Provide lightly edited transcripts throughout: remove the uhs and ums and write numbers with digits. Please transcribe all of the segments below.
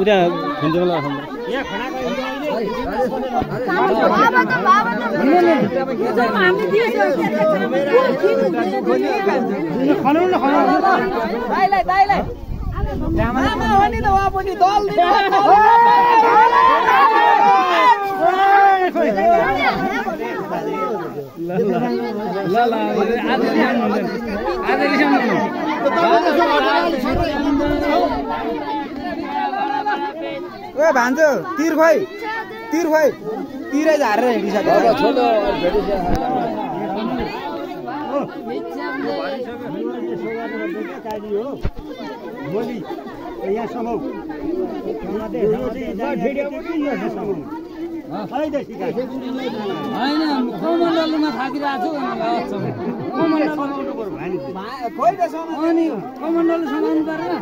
उद्या हुन्छ होला भान्जो तिर खोइ तिरै झारेर हिँडिसक्यो कमण्डलमा थाकिरहेको छु कमण्डल समाउनु पर्यो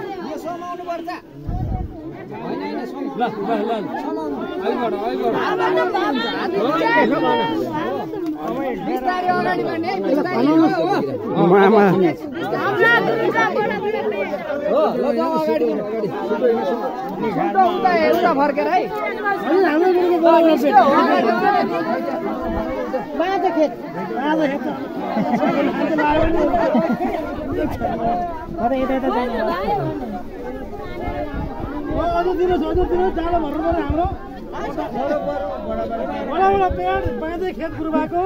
फर्केर है जाडो भर्नु पर्यो हाम्रो बडा पेड बाँझै खेत गुरुबाको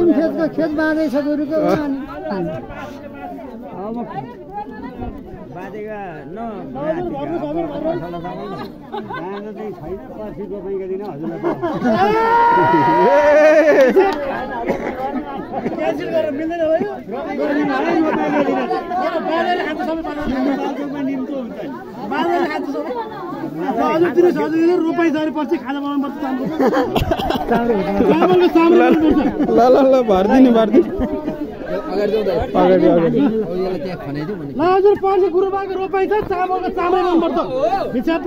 खेतको खेत बाँझै छ गुरुको बाजेका न क्यान्सल गरेर मिल्दैन भयो रोपाइ सरी पछि खाना बनाउनु पर्छ ल भरिदिनु हजुर पछि गुरुबाको रोपाइ छ चामलको चामल गर्नुपर्छ हिसाब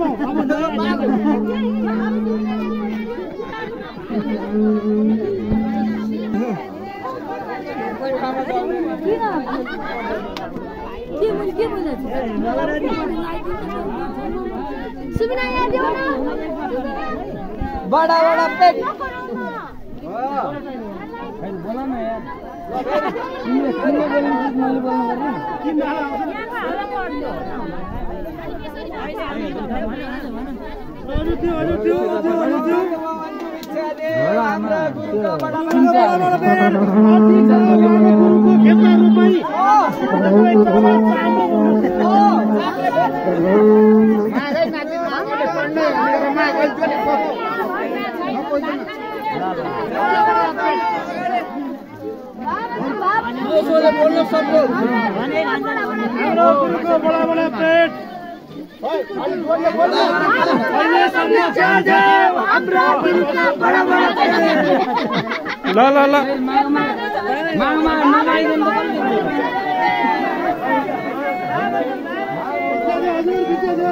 बडा पेट बोल्नु सक्नु बडा पेट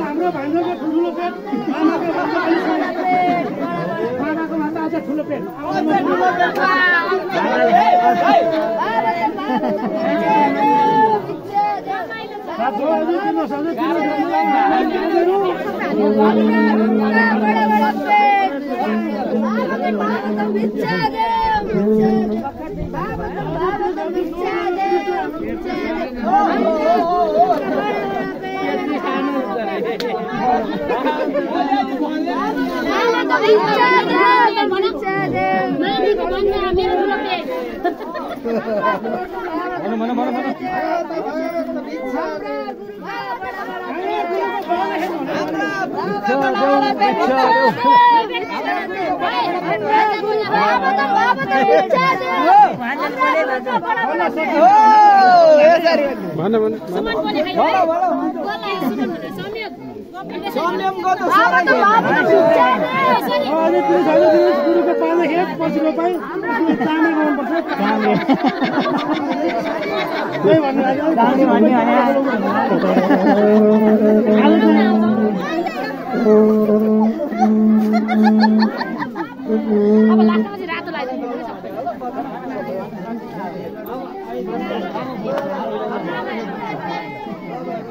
हाम्रो भान्जाको ठुलो पेट आमाको माता अझ ठुलो पेट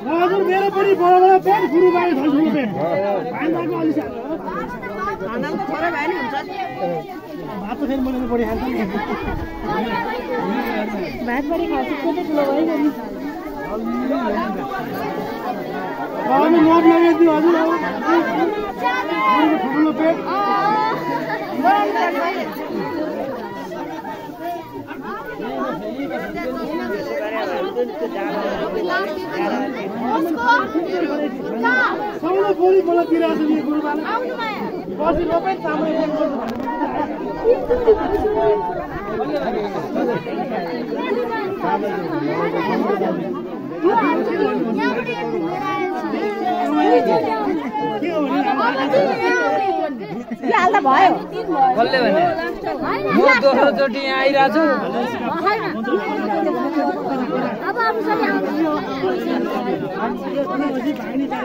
हजुर मेरो पनि बडा बडा पेट सुरु भयो ठुलो पेट भान्दाको अलि सानो खाना त थोरै भए नि हुन्छ भात त फेरि मैले बढी खान्छ भात बढी खान्छ कति ठुलो भयो नि अनि नोट लगाइदियो हजुर अब ठुलो पेट सबैले बोली बोला दिइरहेको छ गुरुबाले पछि रोपे चामल हाल्दा भयो कसले भने म दोस्रो चोटि यहाँ आइरहेको छु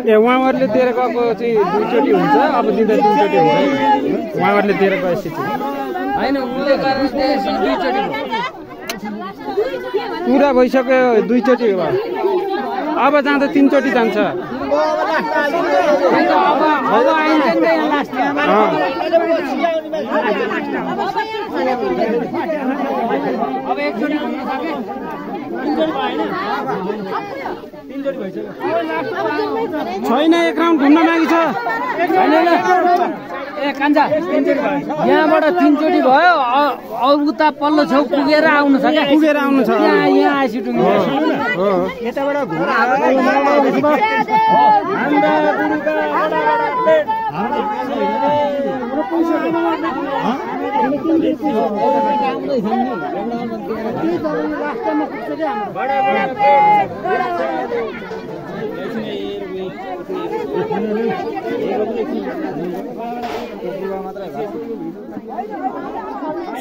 ए उहाँहरूले दिएर गएको चाहिँ 2 चोटि हुन्छ अब दिँदा 3 चोटि हुन्छ उहाँहरूले दिएर गएपछि होइन उसले कारण 2 चोटि पुरा भइसक्यो 2 चोटि भयो अब जाँदा 3 चोटि जान्छ अब आइन्छ नि यहाँ लास्ट अब एकचोटि घुम्न सके छैन एक राउन्ड घुम्न बाँकी छ ए कान्छा यहाँबाट 3 चोटि भयो उता पल्लो छेउ पुगेर आउनु छ क्या पुगेर आउनु छ यहाँ आइसिटु हो यताबाट घुम्न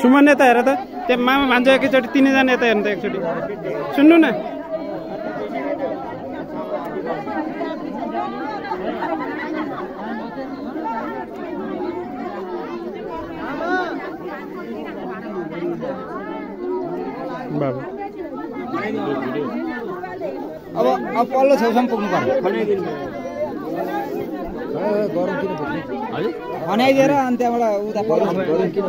सुमन यता हेर त त्यो मामा भान्जो एकैचोटि 3 जना यता हेर्नु त एकचोटि सुन्नु न बाबु अब पल्लो छेउसम्म पुग्नु पर्यो गरम किन पुग्नु खनाइदिएर अनि त्यहाँबाट उता पल्लो गरम किन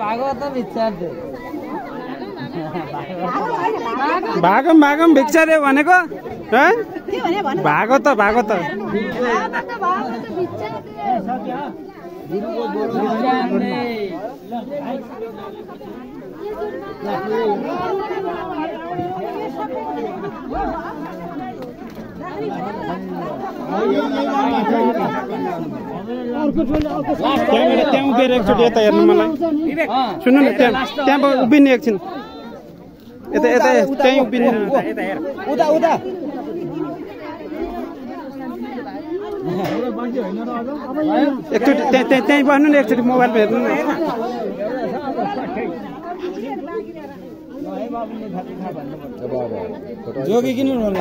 भागवत विचार भागम भिक्षा दे भनेको भागो त त्यहाँ उभिएर एकचोटि यता हेर्नु मलाई सुन्नु न त्यहाँ उभिने एकछिन यता यता त्यहीँ उभिने उता उता एकचोटि त्यहीँ बस्नु न एकचोटि मोबाइलमा हेर्नु न जोगी किन ल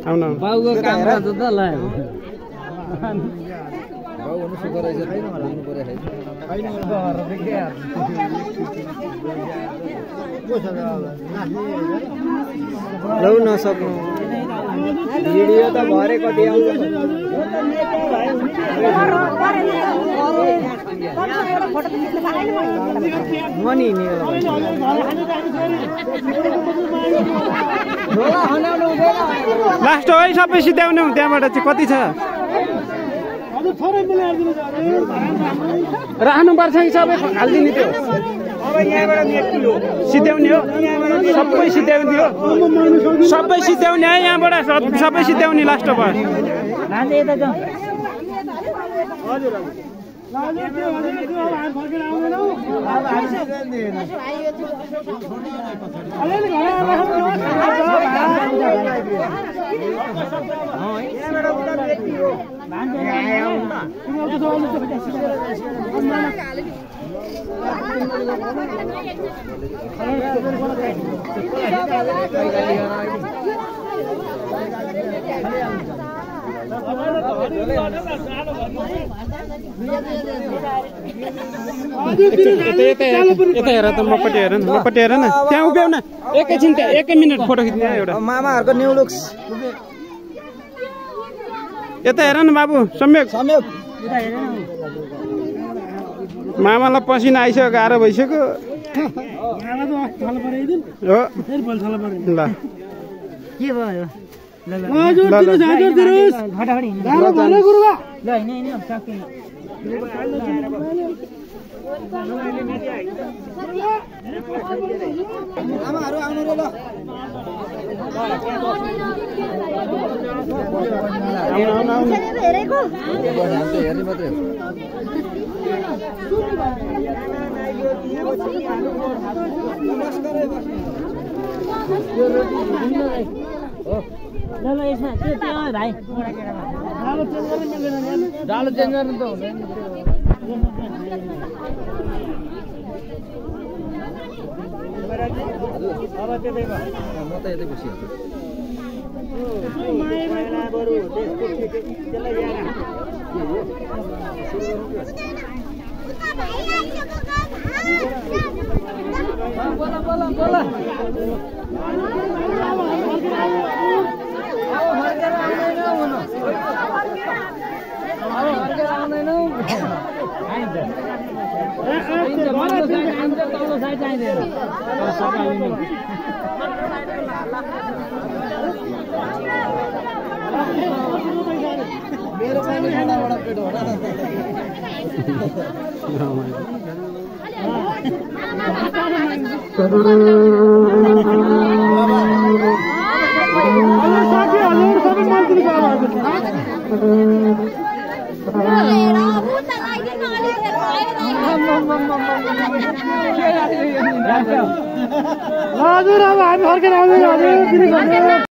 आउन बाउको काम गर्छ त ल बाउ हुनु सुख रहेछ छैन भन्नु पर्यो लौ नसक्नु भिडियो त भरे कति आउँछ मनी लास्ट हो है सबै सिध्याउने हो त्यहाँबाट चाहिँ कति छ राख्नुपर्छ कि सबै हालिदिने त्यो सिध्याउने हो सबै सिध्याउने हो सबै सिध्याउने है यहाँबाट सबै सिध्याउने लास्ट भयो यता हेर त मपट्टि हेर न त्यहाँ उभ्याउ न एकैछिन त्यहाँ 1 मिनट फोटो खिच्ने एउटा मामाहरूको न्यू लुक्स यता हेर न बाबु सम्यक मामालाई पसिना आइसक्यो गाह्रो भइसक्यो हो ल के भयो आमाहरू आउनु रे ल हेरेको हेर्ने मात्रै ल यसमा त्यो भाइ डालो चेन्ज गर्नु त हुँदैन म त यतै बसिहाल्छु मेरो पनि बडा पेट हो हजुर अब हामी फर्केर आउँदैन